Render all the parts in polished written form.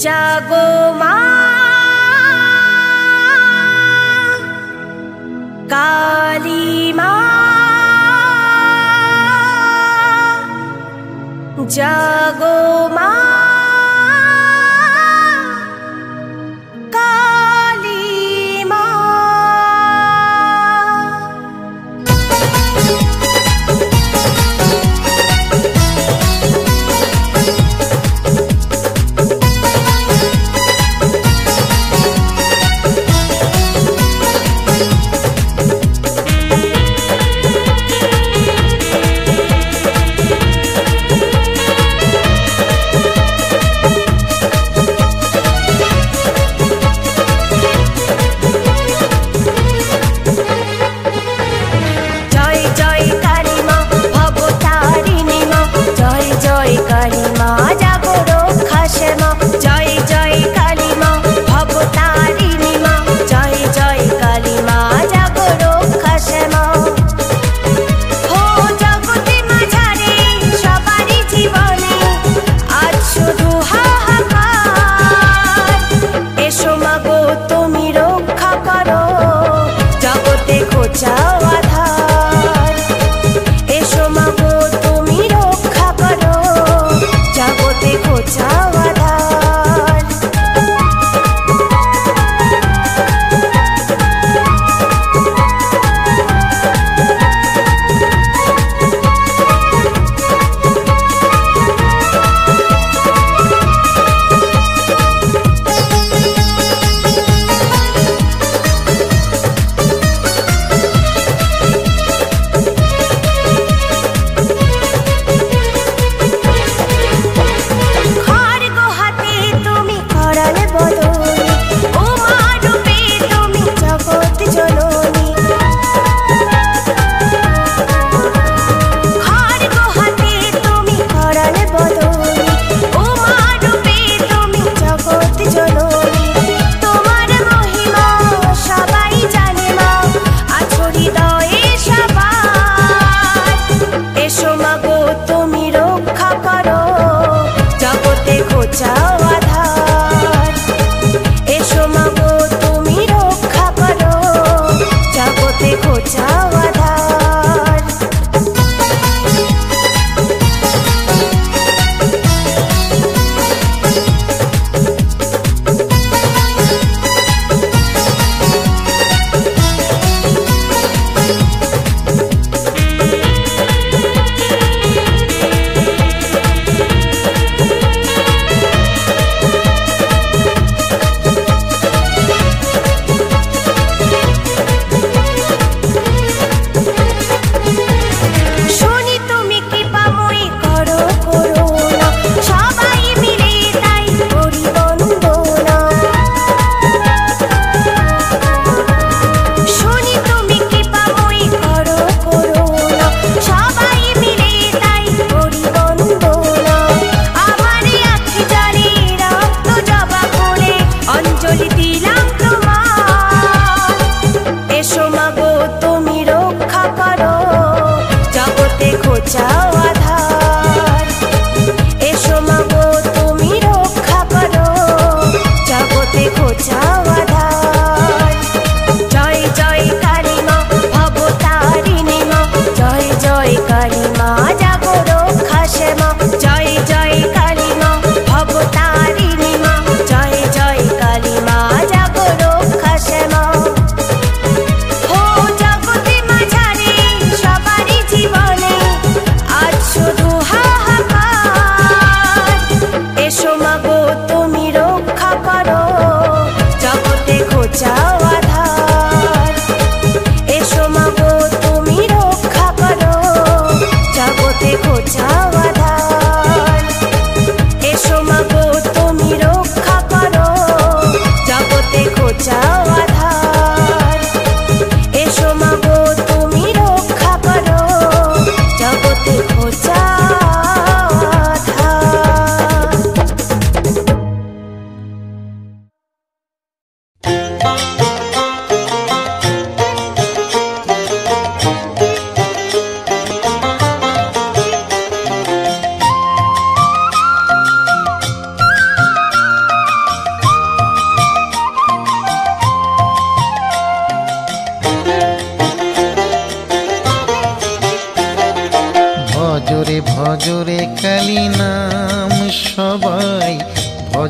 জাগো মা কালী মা, জাগো মা কালী মা।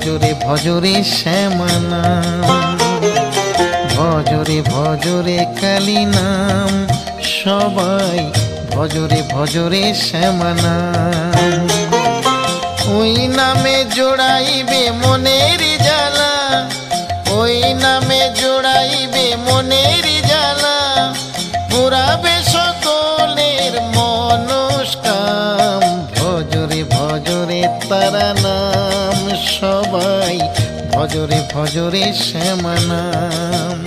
ভজরে ভজরে শ্যামা নাম, ভজরে ভজরে কালী নাম, সবাই ভজরে ভজরে শ্যামা নাম। ওই নামে জোড়াইবে মনের জ্বালা, ওই নামে জোড়াইবে মনের জ্বালা, পুরাবে সকলের মনস্কাম। ভজরে ভজরে তারা নাম, সবাই ভজরে ভজরে শ্যামা নাম।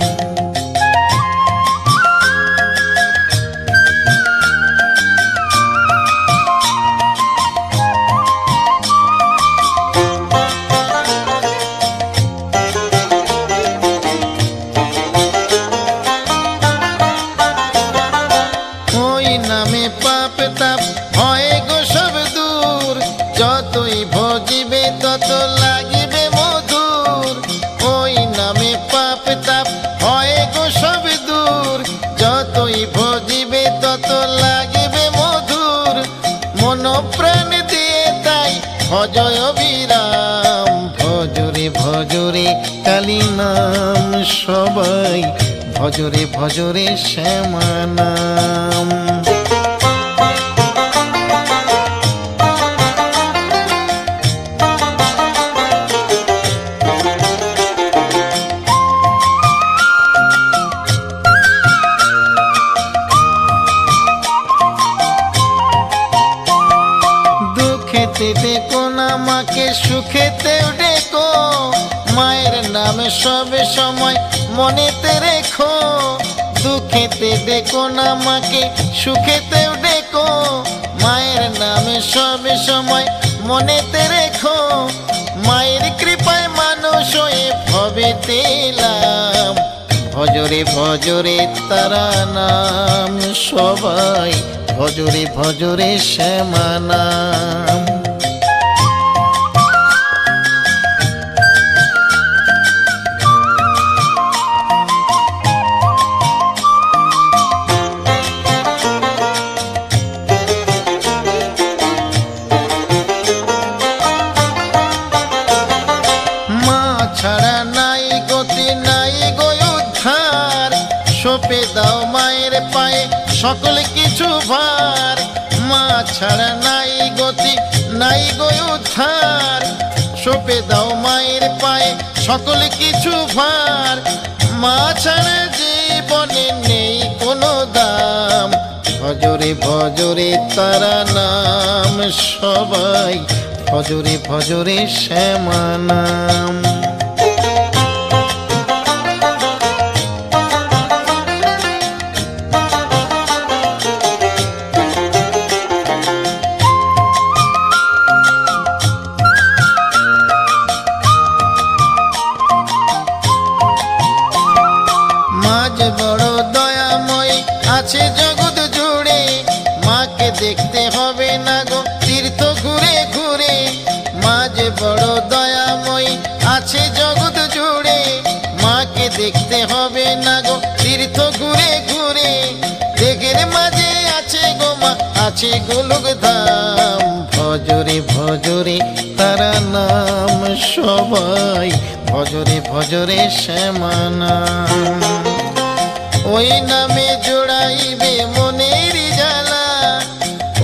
যতই ভজিবে তত লাগিবে মধুর, ওই নামে পাপ তাপ হয় গো সব দূর। যতই ভজিবে তত লাগিবে মধুর, মন প্রাণ দিয়ে তাই ভজয় অবিরাম। ভজরে ভজরে কালী নাম, সবাই ভজরে ভজরে শ্যামা নাম। দেখো না মাকে, সুখেতেও ডেকো, মায়ের নামে সব সময় মনেতে রেখো। দুঃখেতে দেখো না মাকে, সুখেতেও ডেকো, মায়ের নামে সব সময় মনেতে রেখো। মায়ের কৃপায় মানুষ হয়ে ভবেতে এলাম। ভজরে ভজরে তারা নাম, সবাই ভজরে ভজরে শ্যামা নাম। সঁপে দাও মায়ের পায়ে সকল কিছু ভার, মা ছাড়া নাই গতি নাই গো উদ্ধার। সঁপে দাও মায়ের পায়ে সকল কিছু ভার, মা ছাড়া জীবনে নেই কোনো দাম। ভজরে ভজরে তারা নাম, সবাই ভজরে ভজরে শ্যামা নাম। বড় দয়াময় আছে জগৎ জুড়ে, মাকে দেখতে হবে না গো তীর্থ ঘুরে ঘুরে। মা যে বড় দয়াময় আছে জগৎ জুড়ে, মাকে দেখতে হবে না গো তীর্থ ঘুরে ঘুরে। দেখের মাঝে আছে গো মা, আছে গোলক ধাম। ভজরে ভজরে তারা নাম, সবাই ভজরে ভজরে শ্যামা নাম। ওই নামে জোড়াইবে মনের জ্বালা,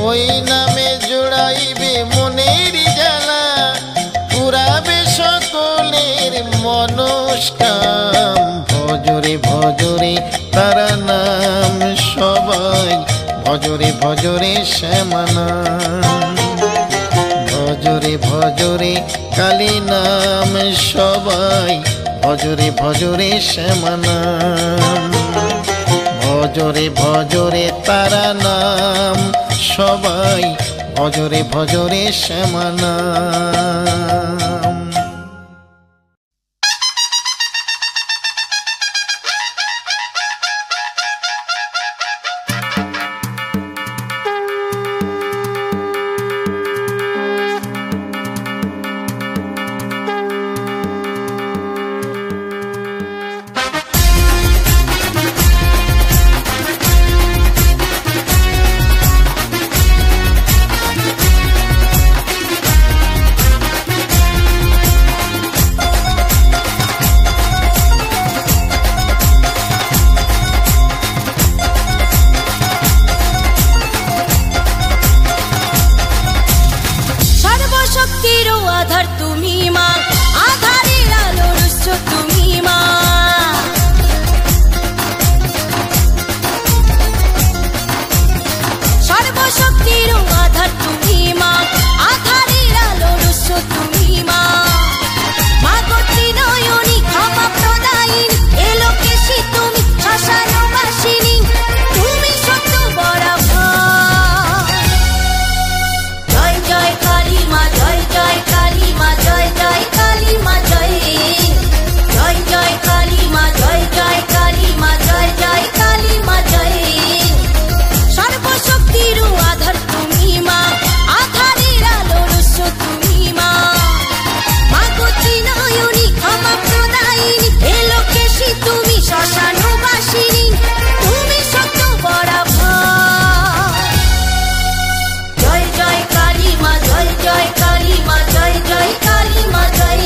ওই নামে জোড়াইবে মনের জ্বালা, পুরাবে সকলের মনস্কাম। ভজরে ভজরে তারা নাম, সবাই ভজরে ভজরে শ্যামা নাম। ভজরে ভজরে কালী নাম, সবাই ভজরে ভজরে শ্যামা নাম। ভজরে ভজরে তারা নাম, সবাই ভজরে ভজরে শ্যামা নাম। আধার তুমি মা, আধারের আলোর উৎস তুমি মা। সর্বশক্তির আধার তুমি মা, আধারের আলোর উৎস তুমি মা। মাগো ত্রিনয়নী ক্ষমা প্রদায়িনী, এলোকেশী তুমি শ্মশানবাসিনী, তুমি সত্য বরাভয়। জয় জয় কালী মা, জয় জয় কালী মা, জয় জয় কালী মা জয়। জয় জয় কালী মা, জয় জয় কালী মা, জয় জয় কালী মা জয়। সর্বশক্তির আধার তুমি মা, আধারের আলোর উৎস তুমি মা। মাগো ত্রিনয়নী ক্ষমা প্রদায়িনী, এলোকেশী তুমি শ্মশানবাসিনী, তুমি সত্য বরাভয়। জয় জয় কালী মা, জয় জয় কালী মা, জয় জয় কালী মা জয়।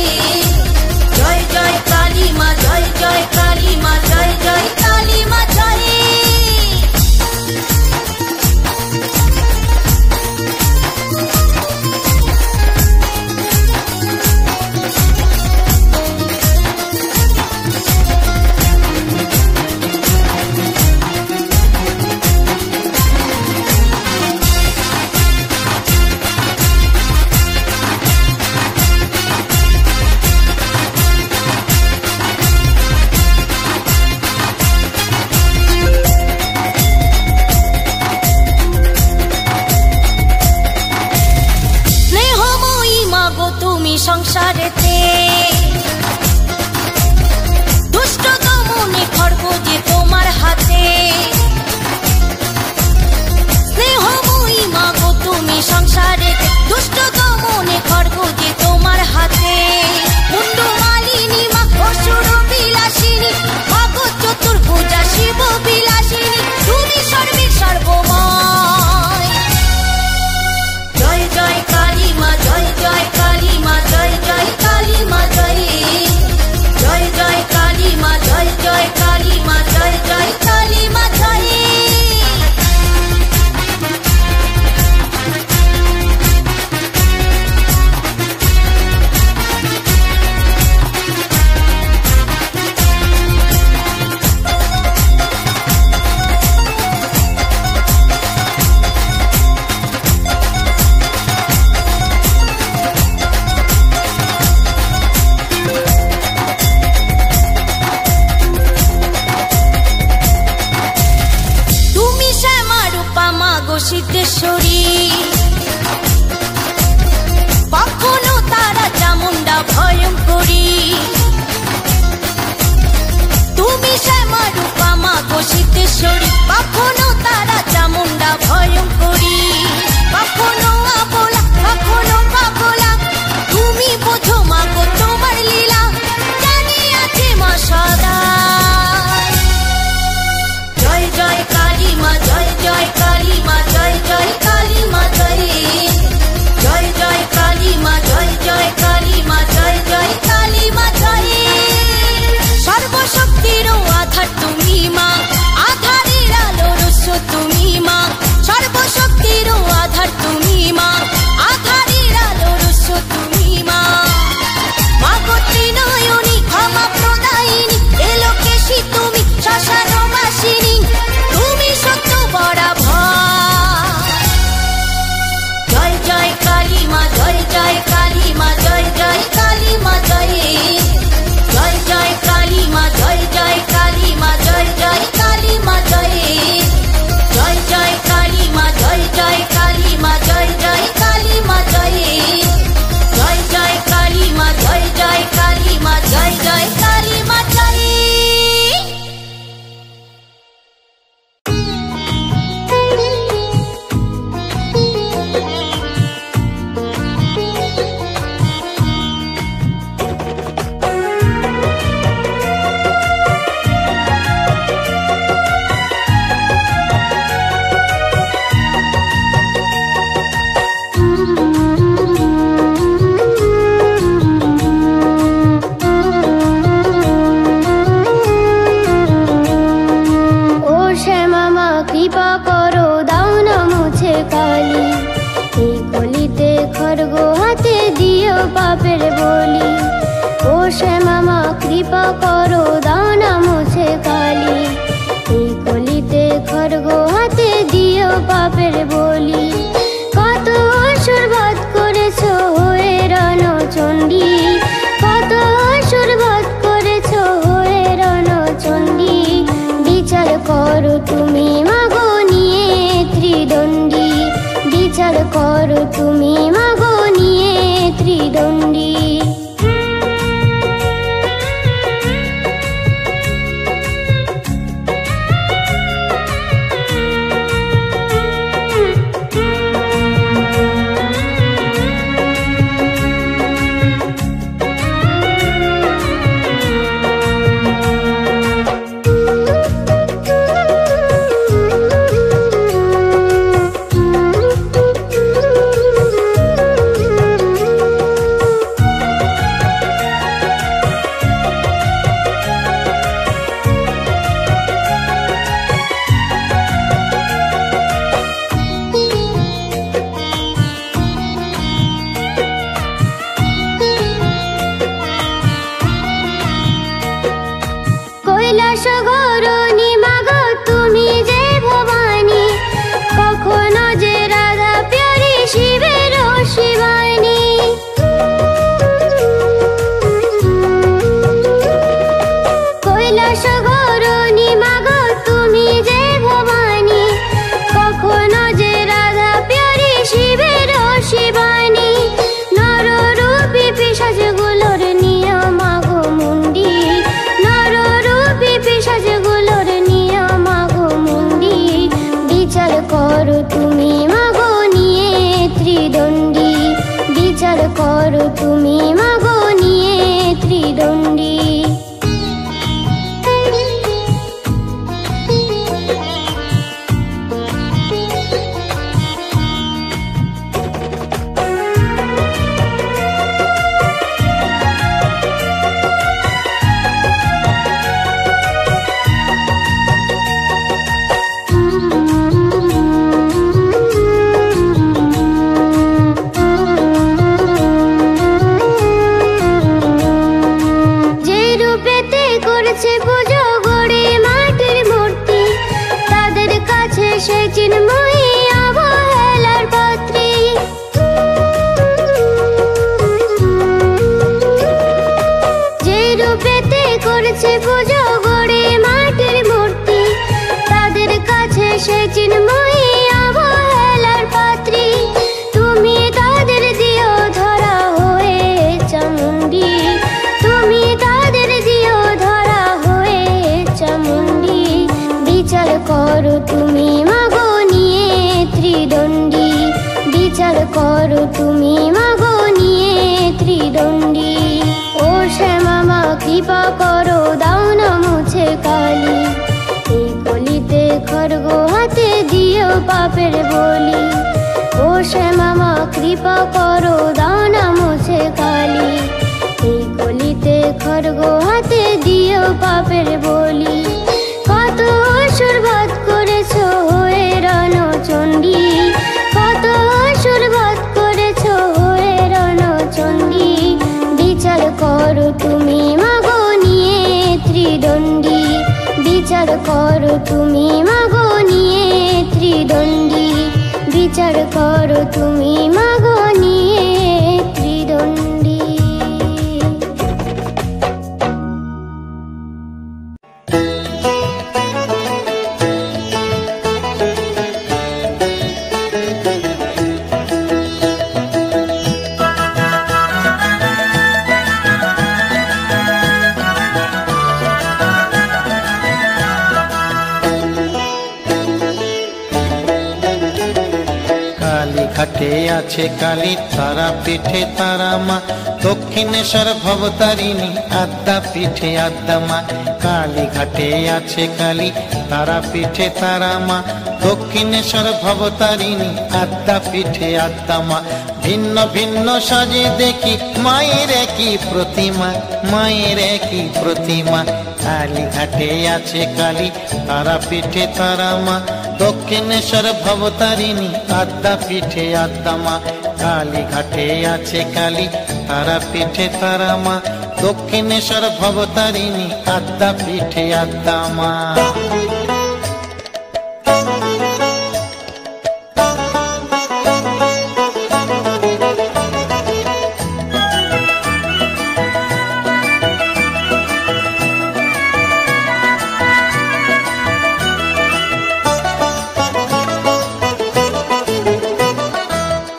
জয় জয় কালী মা, জয় জয় কালী মা, জয় জয় কালী মা জয়। স্নেহময়ী মাগো তুমি সংসারেতে, দুষ্ট দমনে খড়গ যে তোমার হাতে। স্নেহময়ী মাগো তুমি সংসারেতে, দুষ্ট দমনে খড়গ যে তোমার হাতে। মুন্ড মালিনী মা, অসুর বিলাসিনী, মাগো চতুর্ভুজা শিব বিলাসিনী, তুমি সর্বের সর্বময়। জয় জয় কালী মা, জয় জয় কালী মা, জয় জয় কালী মা জয়। জয় জয় কালী মা, জয় জয় কালী মা, জয় জয় কালী মা জয়। পাপের বলি। ও শ্যামা মা কৃপা করো, দাও না মুছে কালি। এই কলিতে খড়গ হাতে দিও পাপের বলি। কত অসুর বধ করেছ হয়ে রণচণ্ডী, কত অসুর বধ করেছ হয়ে রণচণ্ডী। বিচার করো তুমি মাগো নিয়ে ত্রিদণ্ডী, বিচার করো তুমি মাগো নিয়ে ত্রিদণ্ডী। কৈলাস গৌরণী মাগো তুমি যে ভবানী, কখনো যে রাধা প্যারি শিবের শিবানী। কৈলাস গৌরণী মাগো তুমি যে ভবানী, কখনো যে রাধা প্যারি শিবের শিবানী। নররূপী পিশাচগুলোর নিয়া মাগো মুন্ডি, নররূপী পিশাচগুলোর নিয়া মাগো মুন্ডি। বিচার করো তুমি মাগো নিয়ে ত্রিদণ্ডী, বিচার করো তুমি মাগো নিয়ে ত্রিদণ্ডী। যে রূপেতে করেছে পুজো গড়ে মাটির মূর্তি, তাদের কাছে সে চিন্ময়ী অবহেলার পাত্রী। যে রূপেতে করেছে পুজো গড়ে মাটির মূর্তি, তাদের কাছে সে চিন্ময়ী অবহেলার পাত্রী। তুমি তাদের দিও ধরা হয়ে চামুণ্ডী, তুমি তাদের দিও ধরা হয়ে চামুণ্ডী। বিচার করো তুমি মাগো নিয়ে ত্রিদণ্ডী, বিচার করো তুমি মাগো নিয়ে ত্রিদণ্ডী। ও শ্যামা মা কৃপা করো, দাও না মুছে কালি। এই কলিতে খড়গ হাতে দিও পাপের বলি। ও শ্যামা মা কৃপা করো, দাও না মুছে কালি। এই কলিতে খড়গ হাতে দিও পাপের বলি। কত অসুর বধ করেছ হয়ে রণচণ্ডী, কত অসুর বধ করেছ হয়ে রণচণ্ডী। বিচার করো তুমি মাগো নিয়ে ত্রিদণ্ডী, বিচার করো তুমি মাগো নিয়ে ত্রিদণ্ডী। বিচার করো তুমি মাগো নিয়ে ত্রিদণ্ডী। ঘাটে আছে কালী, তারা পিঠে তারা মা। দক্ষিণেশ্বর ভবতারিণী, আদ্যা পিঠে আদ্যা মা। কালী ঘাটে আছে কালী, তারা পিঠে তারা মা। দক্ষিণেশ্বর ভবতারিণী, আদ্যা পিঠে আদ্যা মা। ভিন্ন ভিন্ন সাজে দেখি মায়ের কি প্রতিমা, মায়ের কি প্রতিমা। কালী ঘাটে আছে কালী, তারা পিঠে তারা মা। দক্ষিণেশ্বর ভবতারিণী, আদ্যা পিঠে আদ্যা মা। কালী ঘাটে আছে কালী, তারা পিঠে তারা মা, দক্ষিণেশ্বর ভবতারিণী আদ্যা পিঠে আদ্যা মা।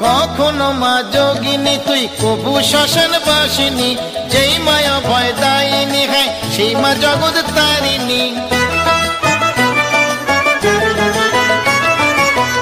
কখনো মা যোগিনী তুই কবু শ্মশান বাসিনী, যেই মায়া ভয় দায়িনী হ্যাঁ সেই মা জগৎ তারিণী।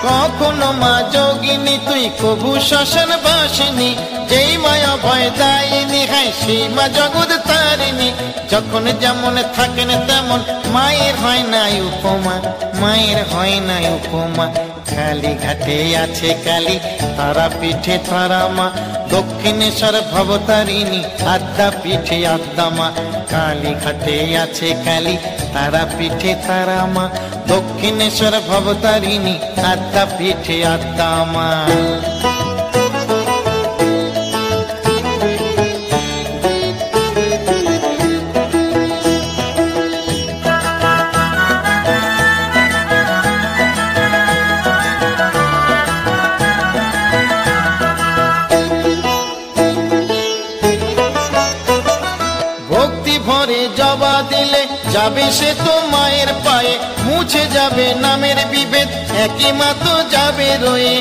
কখনো মা যোগিনী তুই কবু শ্মশান বাসিনী, যেই মায়া ভয় দায়িনী হ্যাঁ সেই মা জগৎ তারিণী। যখন যেমন থাকেন তেমন মায়ের হয় নাই উপমা, মায়ের হয় নাই উপমা। কালী ঘাটে আছে কালী তারা পিঠে তারা মা, দক্ষিণেশ্বর ভবতারিণী আদ্যা পিঠে আদ্যা মা। কালী ঘাটে আছে কালী তারা পিঠে তারা মা, দক্ষিণেশ্বর ভবতারিণী আদ্যা পিঠে আদ্যা মা। ভরে জবা দিলে যাবে সে তো মায়ের পায়ে, মুছে যাবে নামের বিভেদ একই মা তো যাবে রয়ে।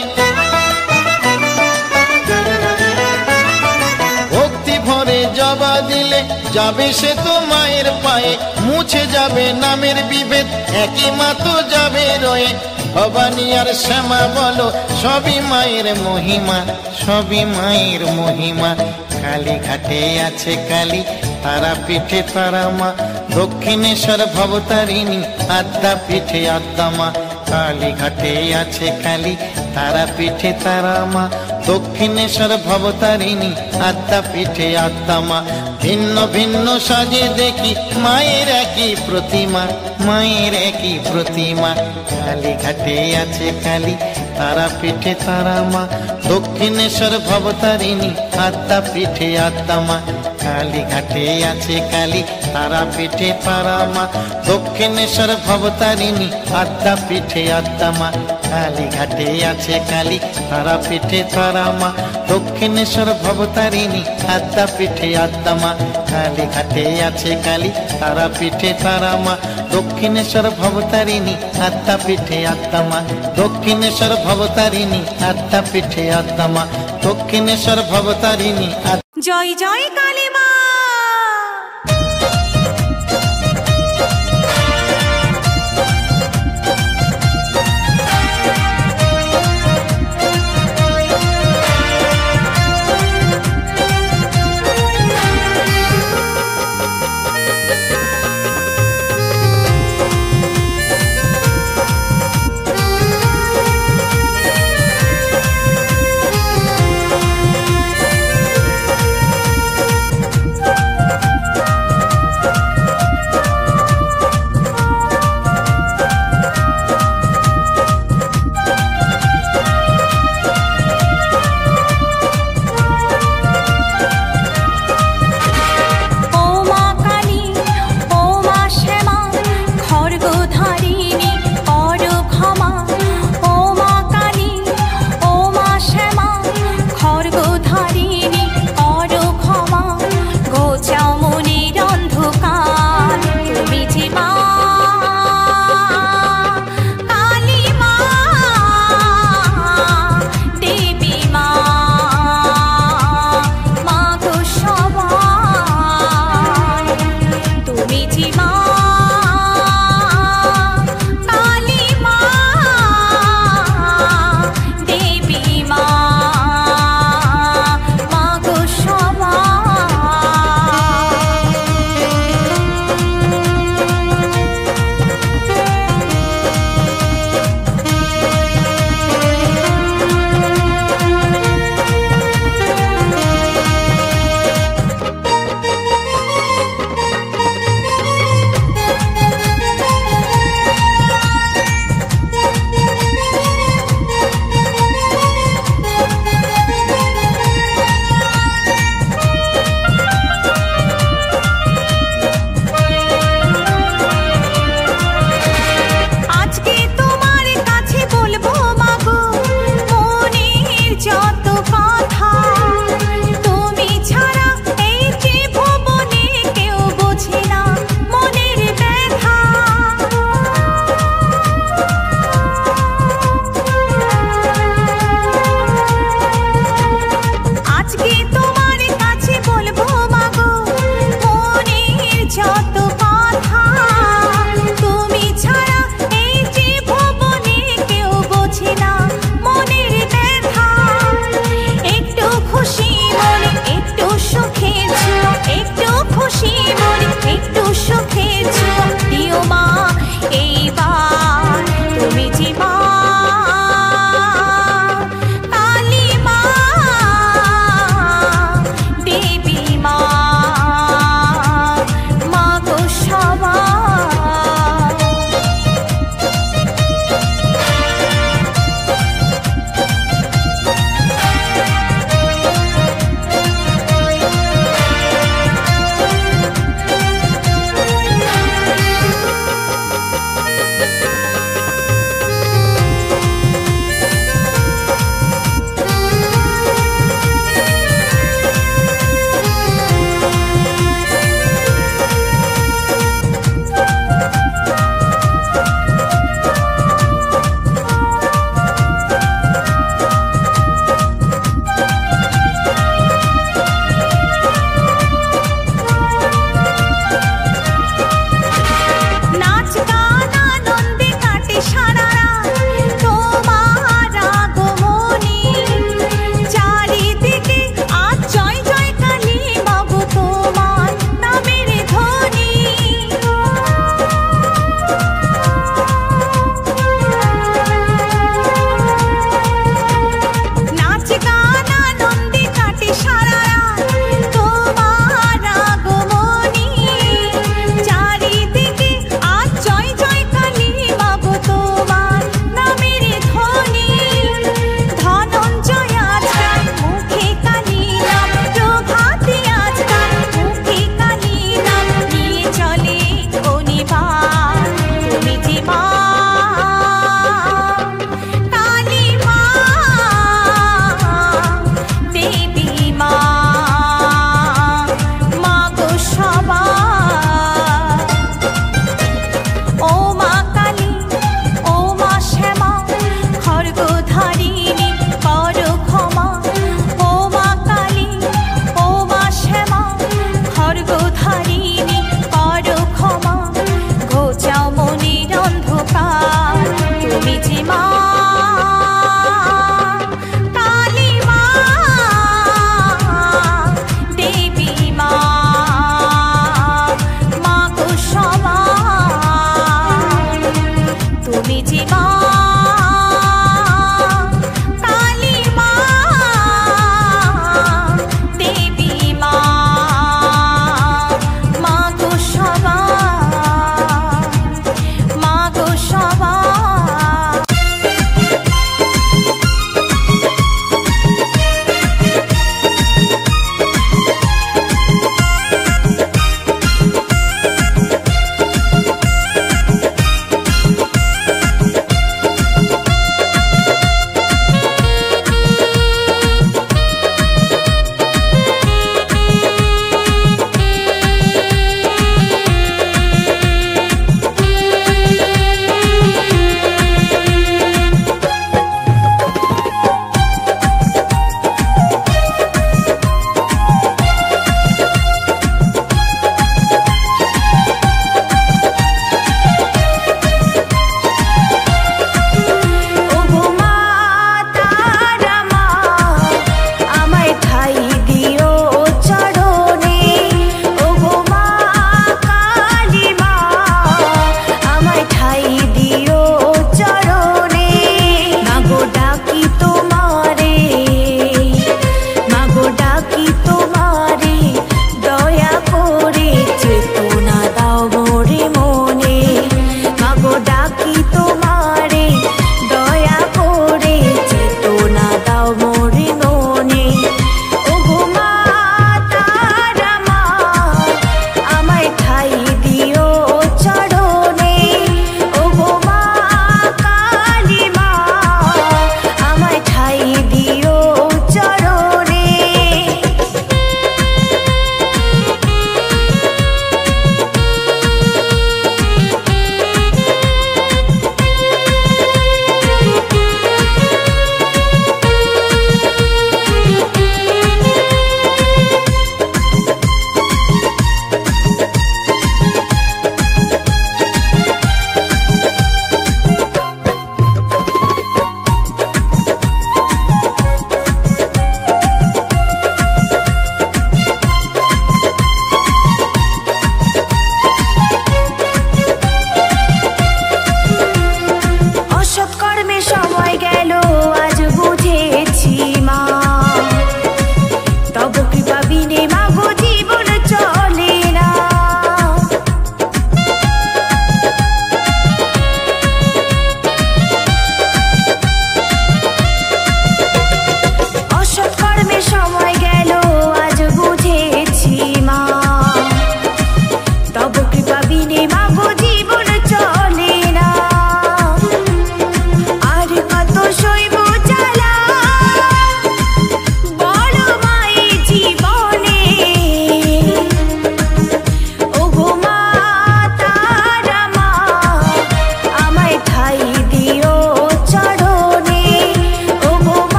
ভক্তি ভরে জবা দিলে যাবে সে তো মায়ের পায়ে, মুছে যাবে নামের বিভেদ একই মা তো যাবে রয়ে। ভবানী আর শ্যামা বলো সবই মায়ের মহিমা, সবই মায়ের মহিমা। কালী ঘাটে আছে কালী তারা পিঠে তারা মা, দক্ষিণেশ্বর ভবতারিণী আদ্যা পিঠে আদ্যা মা। কালী ঘাটে আছে কালী তারা পিঠে তারা মা, দক্ষিণেশ্বর ভবতারিণী আদ্যা পিঠে আদ্যা মা। ভিন্ন ভিন্ন সাজে দেখি মায়ের একই প্রতিমা, মায়ের একই প্রতিমা। কালী ঘাটে আছে কালী তারা পিঠে তারা মা, দক্ষিণেশ্বর ভবতারিণী আদ্যা পিঠে আদ্যা মা। কালী ঘাটে আছে কালী তারা পিঠে তারা মা, দক্ষিণেশ্বর ভবতারিণী আদ্যা পিঠে আদ্যা মা। কালী ঘাটে আছে কালী তারা পিঠে তারা মা, দক্ষিণেশ্বর ভবতারিণী আদ্যা পিঠে আদ্যা মা। কালী ঘাটে আছে কালী তারা পিঠে তারা মা, দক্ষিণেশ্বর ভবতারিণী আদ্যা পিঠে আদ্যা মা। দক্ষিণেশ্বর ভবতারিণী আদ্যা পিঠে আদ্যা মা, দক্ষিণেশ্বর ভবতারিণী। জয় জয় কালী মা।